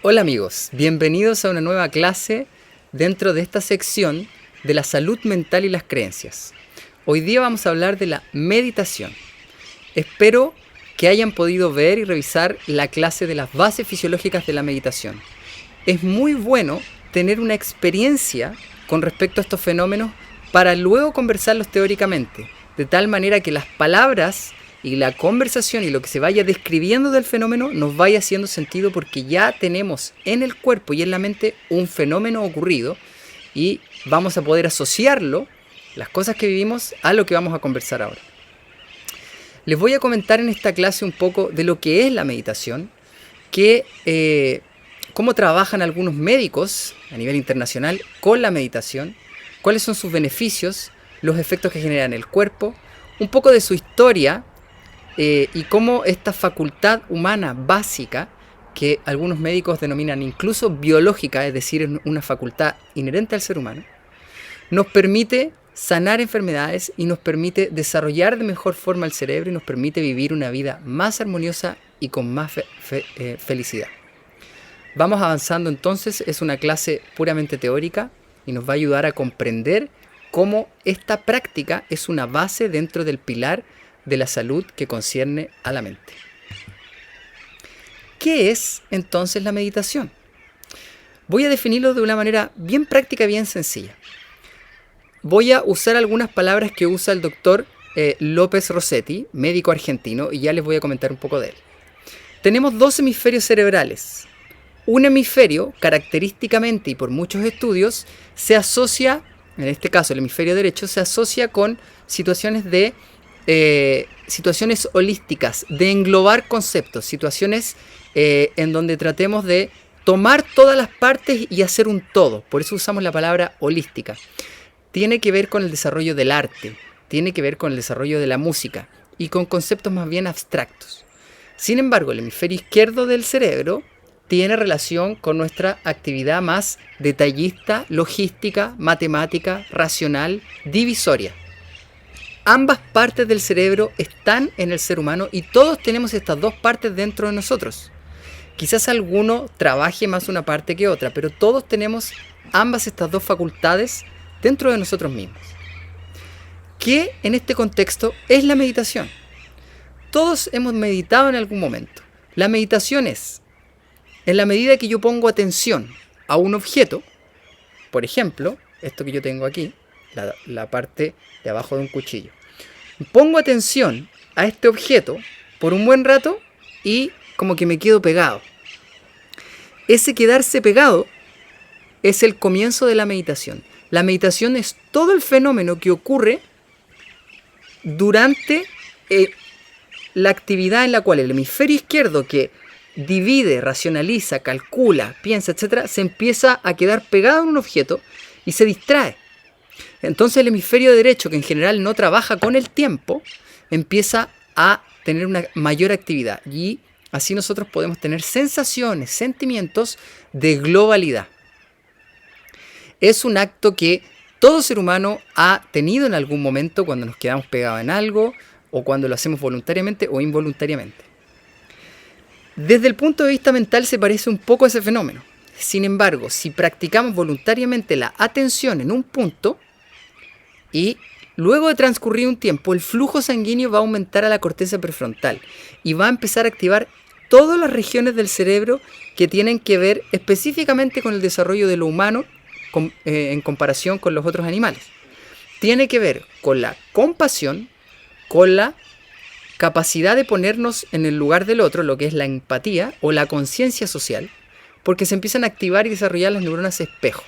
Hola amigos, bienvenidos a una nueva clase dentro de esta sección de la salud mental y las creencias. Hoy día vamos a hablar de la meditación. Espero que hayan podido ver y revisar la clase de las bases fisiológicas de la meditación. Es muy bueno tener una experiencia con respecto a estos fenómenos para luego conversarlos teóricamente, de tal manera que las palabras y la conversación y lo que se vaya describiendo del fenómeno nos vaya haciendo sentido, porque ya tenemos en el cuerpo y en la mente un fenómeno ocurrido y vamos a poder asociarlo, las cosas que vivimos, a lo que vamos a conversar ahora. Les voy a comentar en esta clase un poco de lo que es la meditación, cómo trabajan algunos médicos a nivel internacional con la meditación, cuáles son sus beneficios, los efectos que genera en el cuerpo, un poco de su historia, y cómo esta facultad humana básica, que algunos médicos denominan incluso biológica, es decir, es una facultad inherente al ser humano, nos permite sanar enfermedades y nos permite desarrollar de mejor forma el cerebro y nos permite vivir una vida más armoniosa y con más felicidad. Vamos avanzando entonces, es una clase puramente teórica y nos va a ayudar a comprender cómo esta práctica es una base dentro del pilar de la salud que concierne a la mente. ¿Qué es entonces la meditación? Voy a definirlo de una manera bien práctica, bien sencilla. Voy a usar algunas palabras que usa el doctor López Rossetti, médico argentino, y ya les voy a comentar un poco de él. Tenemos dos hemisferios cerebrales. Un hemisferio, característicamente y por muchos estudios, se asocia, en este caso el hemisferio derecho, se asocia con situaciones holísticas, de englobar conceptos, situaciones en donde tratemos de tomar todas las partes y hacer un todo. Por eso usamos la palabra holística. Tiene que ver con el desarrollo del arte, tiene que ver con el desarrollo de la música y con conceptos más bien abstractos. Sin embargo, el hemisferio izquierdo del cerebro tiene relación con nuestra actividad más detallista, logística, matemática, racional, divisoria. Ambas partes del cerebro están en el ser humano y todos tenemos estas dos partes dentro de nosotros. Quizás alguno trabaje más una parte que otra, pero todos tenemos estas dos facultades dentro de nosotros mismos. ¿Qué en este contexto es la meditación? Todos hemos meditado en algún momento. La meditación es, en la medida que yo pongo atención a un objeto, por ejemplo, esto que yo tengo aquí, la parte de abajo de un cuchillo. Pongo atención a este objeto por un buen rato y como que me quedo pegado. Ese quedarse pegado es el comienzo de la meditación. La meditación es todo el fenómeno que ocurre durante la actividad en la cual el hemisferio izquierdo, que divide, racionaliza, calcula, piensa, etc., se empieza a quedar pegado en un objeto y se distrae. Entonces el hemisferio derecho, que en general no trabaja con el tiempo, empieza a tener una mayor actividad y así nosotros podemos tener sensaciones, sentimientos de globalidad. Es un acto que todo ser humano ha tenido en algún momento cuando nos quedamos pegados en algo o cuando lo hacemos voluntariamente o involuntariamente. Desde el punto de vista mental se parece un poco a ese fenómeno. Sin embargo, si practicamos voluntariamente la atención en un punto y luego de transcurrir un tiempo, el flujo sanguíneo va a aumentar a la corteza prefrontal y va a empezar a activar todas las regiones del cerebro que tienen que ver específicamente con el desarrollo de lo humano en comparación con los otros animales. Tiene que ver con la compasión, con la capacidad de ponernos en el lugar del otro, lo que es la empatía o la conciencia social, porque se empiezan a activar y desarrollar las neuronas espejo.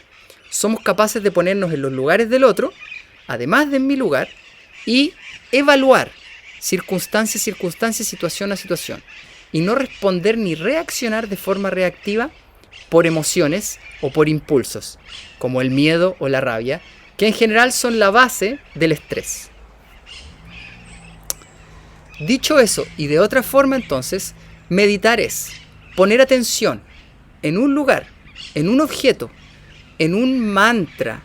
Somos capaces de ponernos en los lugares del otro, además de en mi lugar, y evaluar circunstancia a circunstancia, situación a situación, y no responder ni reaccionar de forma reactiva por emociones o por impulsos, como el miedo o la rabia, que en general son la base del estrés. Dicho eso, y de otra forma entonces, meditar es poner atención en un lugar, en un objeto, en un mantra,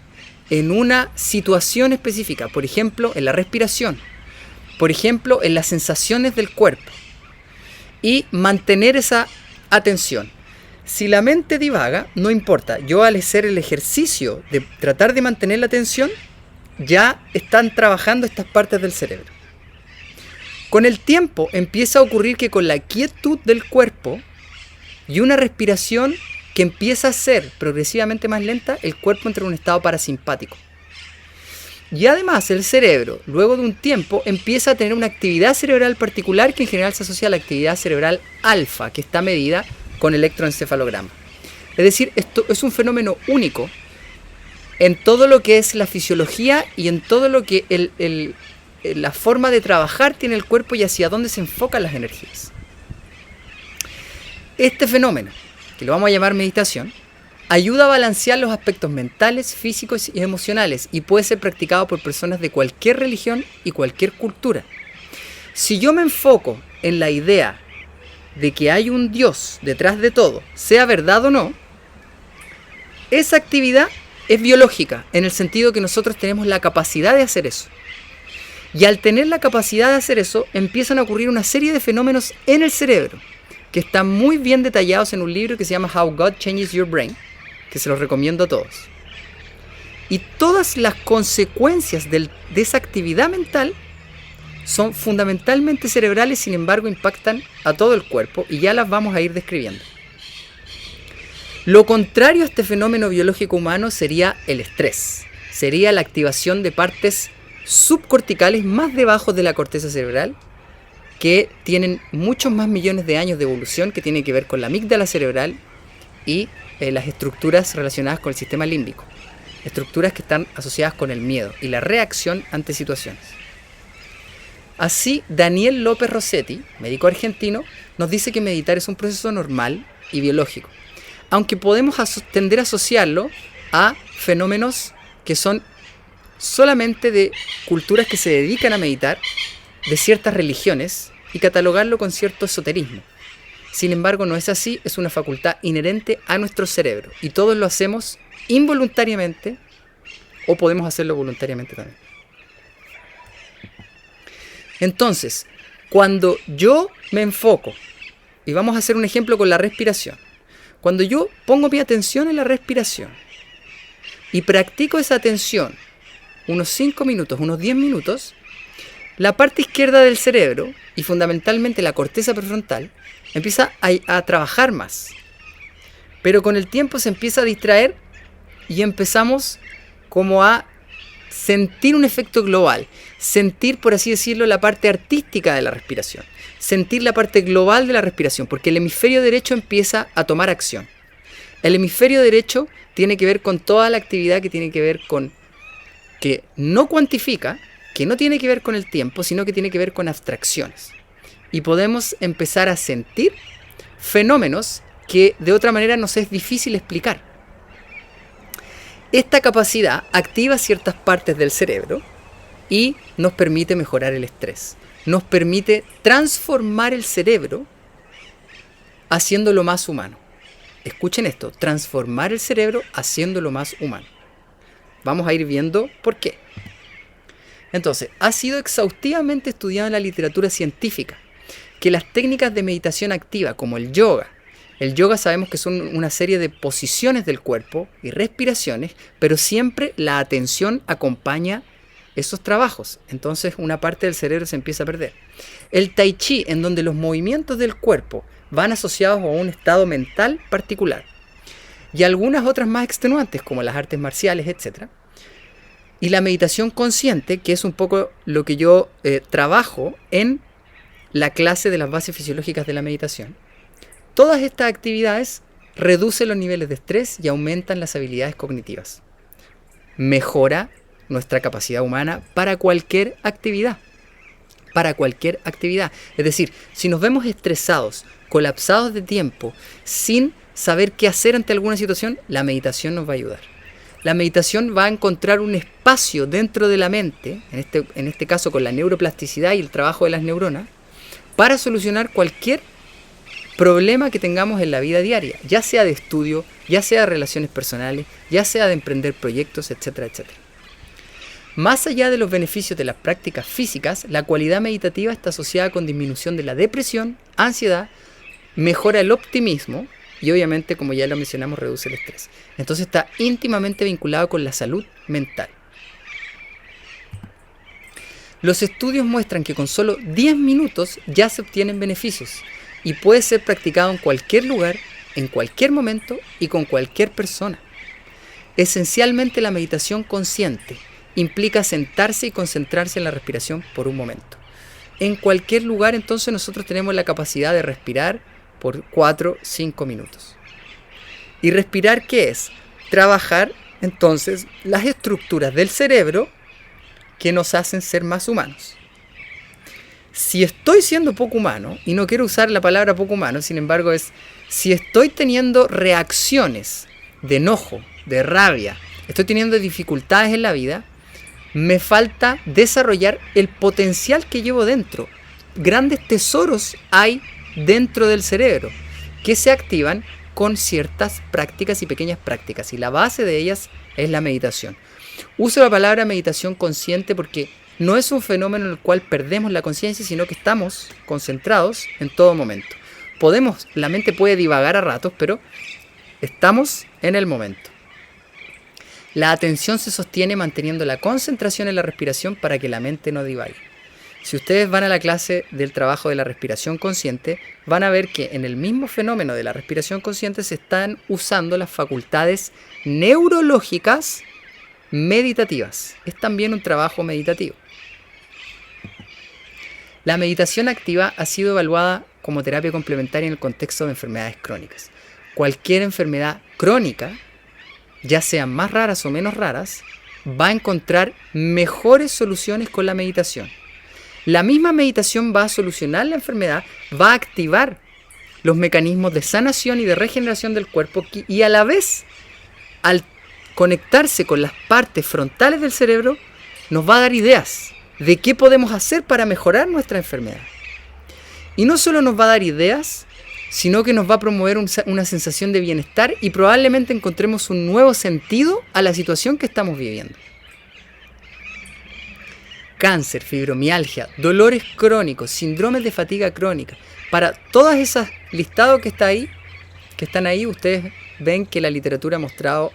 en una situación específica, por ejemplo, en la respiración, por ejemplo, en las sensaciones del cuerpo, y mantener esa atención. Si la mente divaga, no importa. Yo al hacer el ejercicio de tratar de mantener la atención, ya están trabajando estas partes del cerebro. Con el tiempo empieza a ocurrir que con la quietud del cuerpo y una respiración que empieza a ser progresivamente más lenta, el cuerpo entra en un estado parasimpático. Y además el cerebro, luego de un tiempo, empieza a tener una actividad cerebral particular que en general se asocia a la actividad cerebral alfa, que está medida con electroencefalograma. Es decir, esto es un fenómeno único en todo lo que es la fisiología y en todo lo que la forma de trabajar tiene el cuerpo y hacia dónde se enfocan las energías. Este fenómeno, que lo vamos a llamar meditación, ayuda a balancear los aspectos mentales, físicos y emocionales y puede ser practicado por personas de cualquier religión y cualquier cultura. Si yo me enfoco en la idea de que hay un Dios detrás de todo, sea verdad o no, esa actividad es biológica, en el sentido que nosotros tenemos la capacidad de hacer eso. Y al tener la capacidad de hacer eso, empiezan a ocurrir una serie de fenómenos en el cerebro, que están muy bien detallados en un libro que se llama How God Changes Your Brain, que se los recomiendo a todos. Y todas las consecuencias de esa actividad mental son fundamentalmente cerebrales, sin embargo impactan a todo el cuerpo y ya las vamos a ir describiendo. Lo contrario a este fenómeno biológico humano sería el estrés. Sería la activación de partes subcorticales más debajo de la corteza cerebral, que tienen muchos más millones de años de evolución, que tiene que ver con la amígdala cerebral y las estructuras relacionadas con el sistema límbico. Estructuras que están asociadas con el miedo y la reacción ante situaciones. Así, Daniel López Rossetti, médico argentino, nos dice que meditar es un proceso normal y biológico, aunque podemos tender a asociarlo a fenómenos que son solamente de culturas que se dedican a meditar, de ciertas religiones, y catalogarlo con cierto esoterismo. Sin embargo, no es así, es una facultad inherente a nuestro cerebro, y todos lo hacemos involuntariamente, o podemos hacerlo voluntariamente también. Entonces, cuando yo me enfoco, y vamos a hacer un ejemplo con la respiración, cuando yo pongo mi atención en la respiración y practico esa atención unos 5 minutos, unos 10 minutos, la parte izquierda del cerebro, y fundamentalmente la corteza prefrontal, empieza a trabajar más. Pero con el tiempo se empieza a distraer y empezamos como a sentir un efecto global, sentir, por así decirlo, la parte artística de la respiración, sentir la parte global de la respiración, porque el hemisferio derecho empieza a tomar acción. El hemisferio derecho tiene que ver con toda la actividad que tiene que ver con, que no cuantifica, que no tiene que ver con el tiempo, sino que tiene que ver con abstracciones. Y podemos empezar a sentir fenómenos que de otra manera nos es difícil explicar. Esta capacidad activa ciertas partes del cerebro y nos permite mejorar el estrés. Nos permite transformar el cerebro haciéndolo más humano. Escuchen esto, transformar el cerebro haciéndolo más humano. Vamos a ir viendo por qué. Entonces, ha sido exhaustivamente estudiado en la literatura científica que las técnicas de meditación activa, como el yoga sabemos que son una serie de posiciones del cuerpo y respiraciones, pero siempre la atención acompaña esos trabajos. Entonces una parte del cerebro se empieza a perder. El tai chi, en donde los movimientos del cuerpo van asociados a un estado mental particular. Y algunas otras más extenuantes, como las artes marciales, etc. Y la meditación consciente, que es un poco lo que yo trabajo en la clase de las bases fisiológicas de la meditación. Todas estas actividades reducen los niveles de estrés y aumentan las habilidades cognitivas. Mejora nuestra capacidad humana para cualquier actividad. Para cualquier actividad. Es decir, si nos vemos estresados, colapsados de tiempo, sin saber qué hacer ante alguna situación, la meditación nos va a ayudar. La meditación va a encontrar un espacio dentro de la mente, en este caso con la neuroplasticidad y el trabajo de las neuronas, para solucionar cualquier problema que tengamos en la vida diaria, ya sea de estudio, ya sea de relaciones personales, ya sea de emprender proyectos, etcétera, etcétera. Más allá de los beneficios de las prácticas físicas, la cualidad meditativa está asociada con disminución de la depresión, ansiedad, mejora el optimismo, y obviamente, como ya lo mencionamos, reduce el estrés. Entonces está íntimamente vinculado con la salud mental. Los estudios muestran que con solo 10 minutos ya se obtienen beneficios y puede ser practicado en cualquier lugar, en cualquier momento y con cualquier persona. Esencialmente la meditación consciente implica sentarse y concentrarse en la respiración por un momento. En cualquier lugar entonces nosotros tenemos la capacidad de respirar por 4 o 5 minutos. ¿Y respirar qué es? Trabajar entonces las estructuras del cerebro que nos hacen ser más humanos. Si estoy siendo poco humano, y no quiero usar la palabra poco humano, sin embargo es, si estoy teniendo reacciones de enojo, de rabia, estoy teniendo dificultades en la vida, me falta desarrollar el potencial que llevo dentro. Grandes tesoros hay dentro del cerebro que se activan con ciertas prácticas y pequeñas prácticas, y la base de ellas es la meditación. Uso la palabra meditación consciente porque no es un fenómeno en el cual perdemos la conciencia, sino que estamos concentrados en todo momento. La mente puede divagar a ratos, pero estamos en el momento. La atención se sostiene manteniendo la concentración en la respiración para que la mente no divague. Si ustedes van a la clase del trabajo de la respiración consciente, van a ver que en el mismo fenómeno de la respiración consciente se están usando las facultades neurológicas meditativas. Es también un trabajo meditativo. La meditación activa ha sido evaluada como terapia complementaria en el contexto de enfermedades crónicas. Cualquier enfermedad crónica, ya sean más raras o menos raras, va a encontrar mejores soluciones con la meditación. La misma meditación va a solucionar la enfermedad, va a activar los mecanismos de sanación y de regeneración del cuerpo y a la vez, al conectarse con las partes frontales del cerebro, nos va a dar ideas de qué podemos hacer para mejorar nuestra enfermedad. Y no solo nos va a dar ideas, sino que nos va a promover una sensación de bienestar y probablemente encontremos un nuevo sentido a la situación que estamos viviendo. Cáncer, fibromialgia, dolores crónicos, síndromes de fatiga crónica. Para todas esas listados que están ahí, ustedes ven que la literatura ha mostrado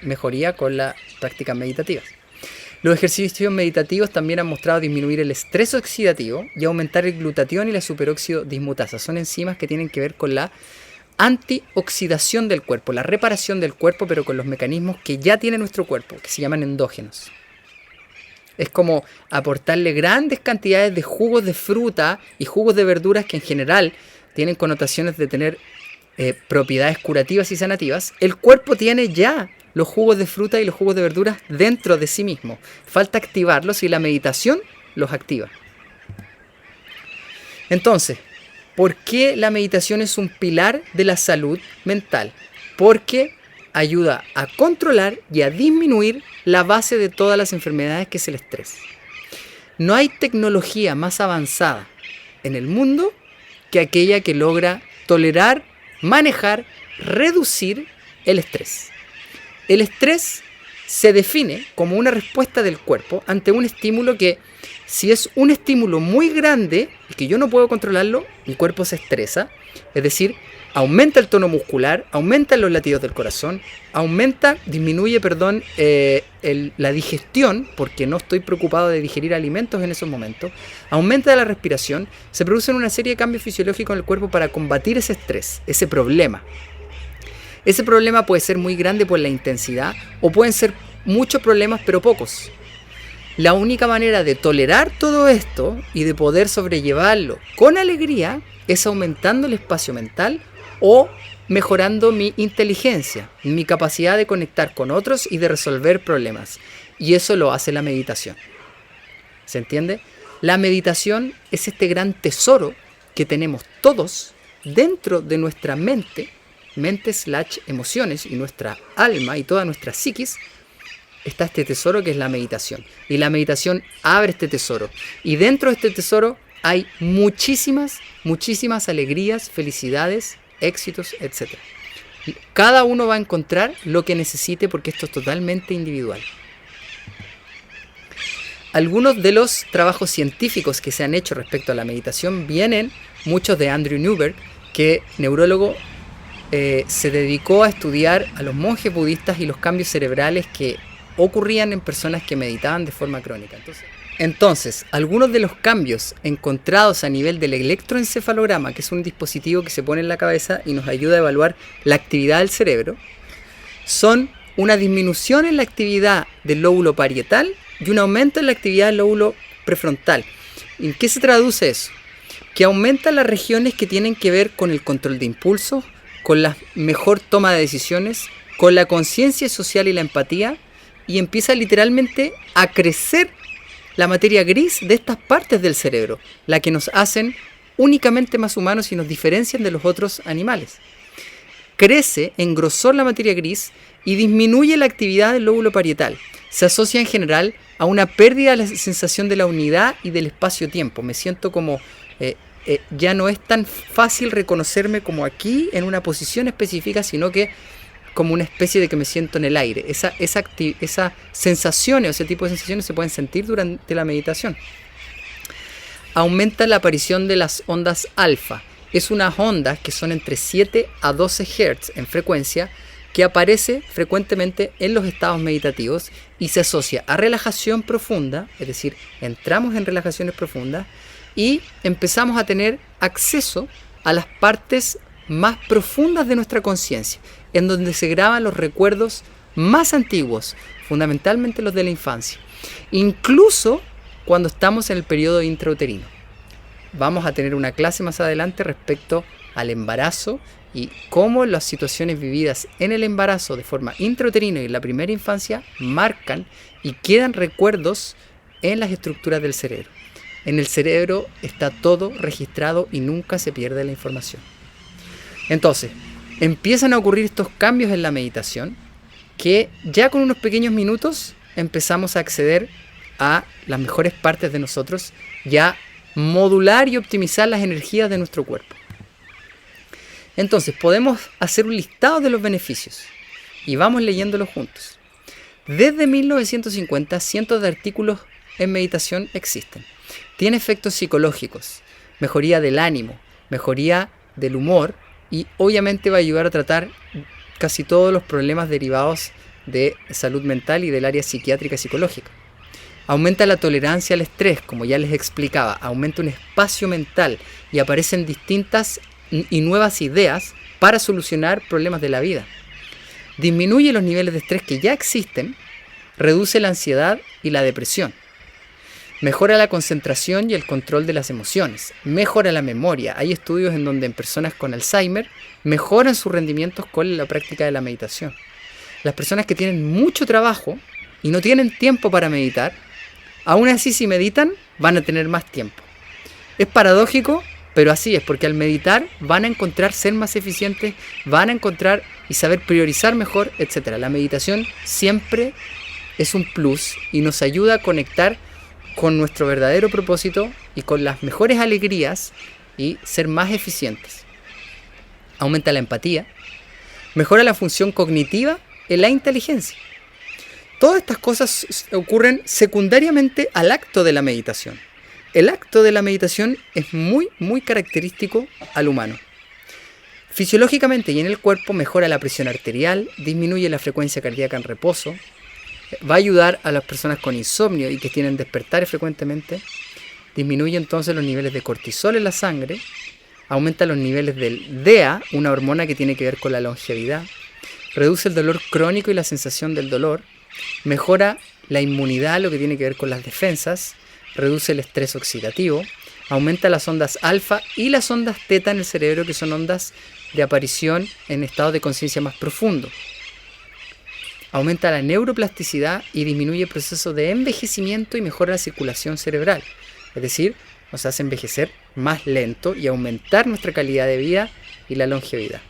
mejoría con las prácticas meditativas. Los ejercicios meditativos también han mostrado disminuir el estrés oxidativo y aumentar el glutatión y la superóxido dismutasa. Son enzimas que tienen que ver con la antioxidación del cuerpo, la reparación del cuerpo, pero con los mecanismos que ya tiene nuestro cuerpo, que se llaman endógenos. Es como aportarle grandes cantidades de jugos de fruta y jugos de verduras que en general tienen connotaciones de tener propiedades curativas y sanativas. El cuerpo tiene ya los jugos de fruta y los jugos de verduras dentro de sí mismo. Falta activarlos y la meditación los activa. Entonces, ¿por qué la meditación es un pilar de la salud mental? Porque ayuda a controlar y a disminuir la base de todas las enfermedades, que es el estrés. No hay tecnología más avanzada en el mundo que aquella que logra tolerar, manejar, reducir el estrés. El estrés se define como una respuesta del cuerpo ante un estímulo que, si es un estímulo muy grande y que yo no puedo controlarlo, mi cuerpo se estresa, es decir, aumenta el tono muscular, aumentan los latidos del corazón, disminuye la digestión, porque no estoy preocupado de digerir alimentos en esos momentos, aumenta la respiración, se producen una serie de cambios fisiológicos en el cuerpo para combatir ese estrés, ese problema. Ese problema puede ser muy grande por la intensidad o pueden ser muchos problemas pero pocos. La única manera de tolerar todo esto y de poder sobrellevarlo con alegría es aumentando el espacio mental o mejorando mi inteligencia, mi capacidad de conectar con otros y de resolver problemas. Y eso lo hace la meditación. ¿Se entiende? La meditación es este gran tesoro que tenemos todos dentro de nuestra mente/emociones y nuestra alma y toda nuestra psiquis. Está este tesoro que es la meditación. Y la meditación abre este tesoro. Y dentro de este tesoro hay muchísimas alegrías, felicidades, éxitos, etc. Cada uno va a encontrar lo que necesite porque esto es totalmente individual. Algunos de los trabajos científicos que se han hecho respecto a la meditación vienen muchos de Andrew Newberg, que neurólogo se dedicó a estudiar a los monjes budistas y los cambios cerebrales que ocurrían en personas que meditaban de forma crónica. Entonces, algunos de los cambios encontrados a nivel del electroencefalograma, que es un dispositivo que se pone en la cabeza y nos ayuda a evaluar la actividad del cerebro, son una disminución en la actividad del lóbulo parietal y un aumento en la actividad del lóbulo prefrontal. ¿En qué se traduce eso? Que aumenta las regiones que tienen que ver con el control de impulsos, con la mejor toma de decisiones, con la conciencia social y la empatía, y empieza literalmente a crecer la materia gris de estas partes del cerebro, la que nos hacen únicamente más humanos y nos diferencian de los otros animales. Crece en grosor la materia gris y disminuye la actividad del lóbulo parietal. Se asocia en general a una pérdida de la sensación de la unidad y del espacio-tiempo. Me siento como ya no es tan fácil reconocerme como aquí en una posición específica, sino que como una especie de que me siento en el aire. Esas sensaciones o ese tipo de sensaciones se pueden sentir durante la meditación. Aumenta la aparición de las ondas alfa. Es unas ondas que son entre 7 a 12 Hz en frecuencia, que aparece frecuentemente en los estados meditativos y se asocia a relajación profunda, es decir, entramos en relajaciones profundas y empezamos a tener acceso a las partes más profundas de nuestra conciencia, en donde se graban los recuerdos más antiguos, fundamentalmente los de la infancia, incluso cuando estamos en el periodo intrauterino. Vamos a tener una clase más adelante respecto al embarazo y cómo las situaciones vividas en el embarazo de forma intrauterina y en la primera infancia marcan y quedan recuerdos en las estructuras del cerebro. En el cerebro está todo registrado y nunca se pierde la información. Entonces, empiezan a ocurrir estos cambios en la meditación que ya con unos pequeños minutos empezamos a acceder a las mejores partes de nosotros y a modular y optimizar las energías de nuestro cuerpo. Entonces, podemos hacer un listado de los beneficios y vamos leyéndolos juntos. Desde 1950, cientos de artículos en meditación existen. Tiene efectos psicológicos, mejoría del ánimo, mejoría del humor y obviamente va a ayudar a tratar casi todos los problemas derivados de salud mental y del área psiquiátrica y psicológica. Aumenta la tolerancia al estrés, como ya les explicaba, aumenta un espacio mental y aparecen distintas y nuevas ideas para solucionar problemas de la vida. Disminuye los niveles de estrés que ya existen, reduce la ansiedad y la depresión. Mejora la concentración y el control de las emociones. Mejora la memoria. Hay estudios en donde en personas con Alzheimer mejoran sus rendimientos con la práctica de la meditación. Las personas que tienen mucho trabajo y no tienen tiempo para meditar, aún así si meditan van a tener más tiempo. Es paradójico, pero así es, porque al meditar van a encontrar ser más eficientes, van a encontrar y saber priorizar mejor, etc. La meditación siempre es un plus y nos ayuda a conectar con nuestro verdadero propósito y con las mejores alegrías y ser más eficientes. Aumenta la empatía, mejora la función cognitiva y la inteligencia. Todas estas cosas ocurren secundariamente al acto de la meditación. El acto de la meditación es muy característico al humano. Fisiológicamente y en el cuerpo mejora la presión arterial, disminuye la frecuencia cardíaca en reposo, va a ayudar a las personas con insomnio y que tienen despertares frecuentemente, disminuye entonces los niveles de cortisol en la sangre, aumenta los niveles del DEA, una hormona que tiene que ver con la longevidad, reduce el dolor crónico y la sensación del dolor, mejora la inmunidad, lo que tiene que ver con las defensas, reduce el estrés oxidativo, aumenta las ondas alfa y las ondas teta en el cerebro, que son ondas de aparición en estados de conciencia más profundo. Aumenta la neuroplasticidad y disminuye el proceso de envejecimiento y mejora la circulación cerebral. Es decir, nos hace envejecer más lento y aumentar nuestra calidad de vida y la longevidad.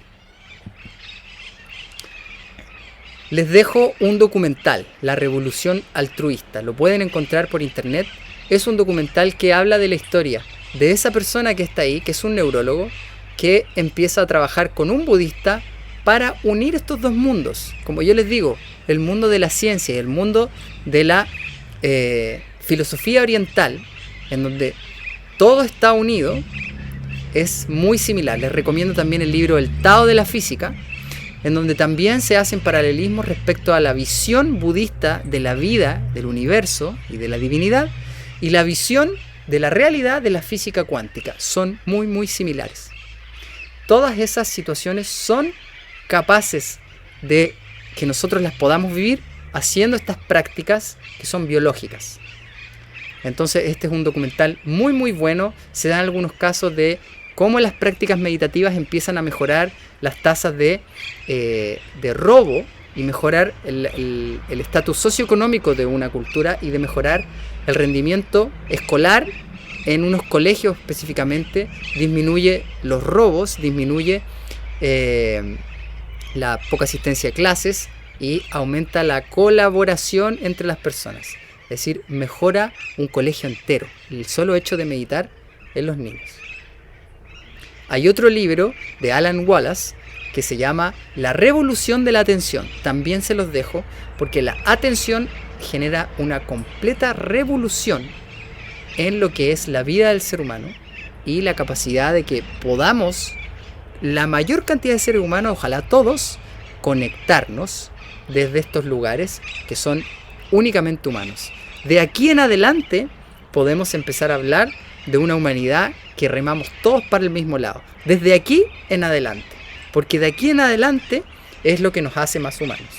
Les dejo un documental, La Revolución Altruista. Lo pueden encontrar por internet. Es un documental que habla de la historia de esa persona que está ahí, que es un neurólogo, que empieza a trabajar con un budista para unir estos dos mundos. Como yo les digo, el mundo de la ciencia y el mundo de la filosofía oriental, en donde todo está unido, es muy similar. Les recomiendo también el libro El Tao de la Física, en donde también se hacen paralelismos respecto a la visión budista de la vida, del universo y de la divinidad, y la visión de la realidad de la física cuántica. Son muy, muy similares. Todas esas situaciones son capaces de que nosotros las podamos vivir haciendo estas prácticas que son biológicas. Entonces este es un documental muy muy bueno. Se dan algunos casos de cómo las prácticas meditativas empiezan a mejorar las tasas de robo y mejorar el estatus socioeconómico de una cultura y de mejorar el rendimiento escolar en unos colegios específicamente. Disminuye los robos, disminuye la poca asistencia a clases y aumenta la colaboración entre las personas. Es decir, mejora un colegio entero, el solo hecho de meditar en los niños. Hay otro libro de Alan Wallace que se llama La Revolución de la Atención. También se los dejo porque la atención genera una completa revolución en lo que es la vida del ser humano y la capacidad de que podamos, la mayor cantidad de seres humanos, ojalá todos, conectarnos desde estos lugares que son únicamente humanos. De aquí en adelante podemos empezar a hablar de una humanidad que remamos todos para el mismo lado. Desde aquí en adelante. Porque de aquí en adelante es lo que nos hace más humanos.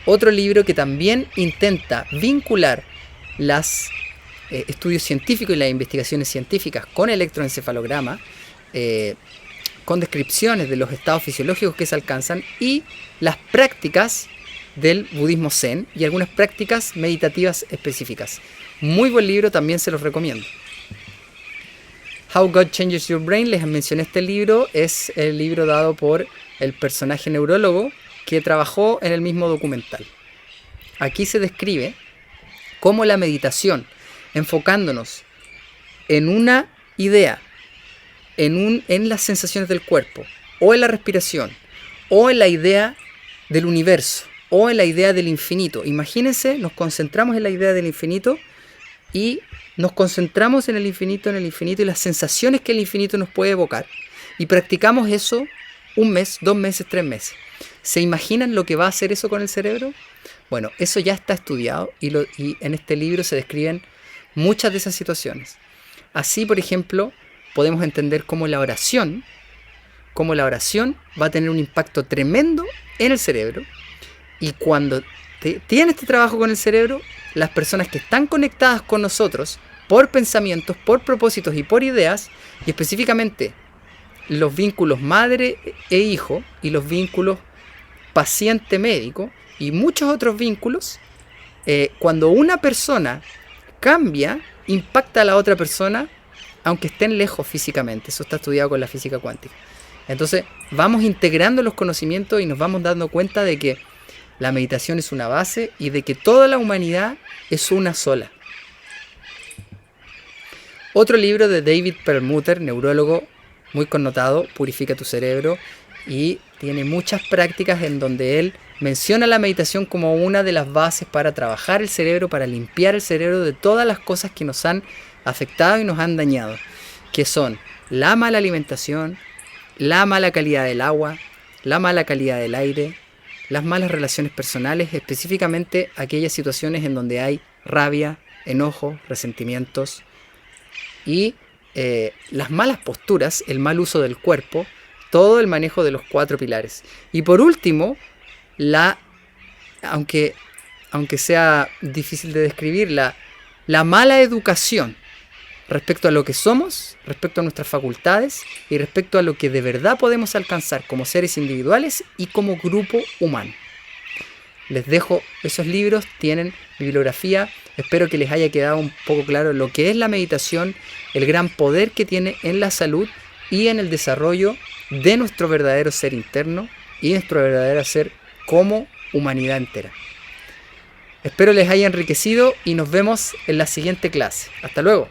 Otro libro que también intenta vincular los estudios científicos y las investigaciones científicas con electroencefalograma, con descripciones de los estados fisiológicos que se alcanzan y las prácticas del budismo zen y algunas prácticas meditativas específicas. Muy buen libro, también se los recomiendo. How God Changes Your Brain, les mencioné este libro, es el libro dado por el personaje neurólogo que trabajó en el mismo documental. Aquí se describe cómo la meditación, enfocándonos en una idea, en las sensaciones del cuerpo, o en la respiración, o en la idea del universo, o en la idea del infinito. Imagínense, nos concentramos en la idea del infinito y nos concentramos en el infinito y las sensaciones que el infinito nos puede evocar. Y practicamos eso 1 mes, 2 meses, 3 meses. ¿Se imaginan lo que va a hacer eso con el cerebro? Bueno, eso ya está estudiado y en este libro se describen muchas de esas situaciones. Así, por ejemplo, podemos entender cómo la oración va a tener un impacto tremendo en el cerebro. Y cuando tienen este trabajo con el cerebro, las personas que están conectadas con nosotros por pensamientos, por propósitos y por ideas, y específicamente los vínculos madre e hijo y los vínculos paciente-médico y muchos otros vínculos, cuando una persona cambia, impacta a la otra persona, aunque estén lejos físicamente. Eso está estudiado con la física cuántica. Entonces vamos integrando los conocimientos y nos vamos dando cuenta de que la meditación es una base y de que toda la humanidad es una sola. Otro libro de David Perlmutter, neurólogo muy connotado, Purifica tu cerebro, y tiene muchas prácticas en donde él menciona la meditación como una de las bases para trabajar el cerebro, para limpiar el cerebro de todas las cosas que nos han afectado y nos han dañado, que son la mala alimentación, la mala calidad del agua, la mala calidad del aire, las malas relaciones personales, específicamente aquellas situaciones en donde hay rabia, enojo, resentimientos y las malas posturas, el mal uso del cuerpo, todo el manejo de los 4 pilares. Y por último, aunque sea difícil de describir, la mala educación respecto a lo que somos, respecto a nuestras facultades y respecto a lo que de verdad podemos alcanzar como seres individuales y como grupo humano. Les dejo esos libros, tienen bibliografía. Espero que les haya quedado un poco claro lo que es la meditación, el gran poder que tiene en la salud y en el desarrollo de nuestro verdadero ser interno y nuestro verdadero ser como humanidad entera. Espero les haya enriquecido y nos vemos en la siguiente clase. Hasta luego.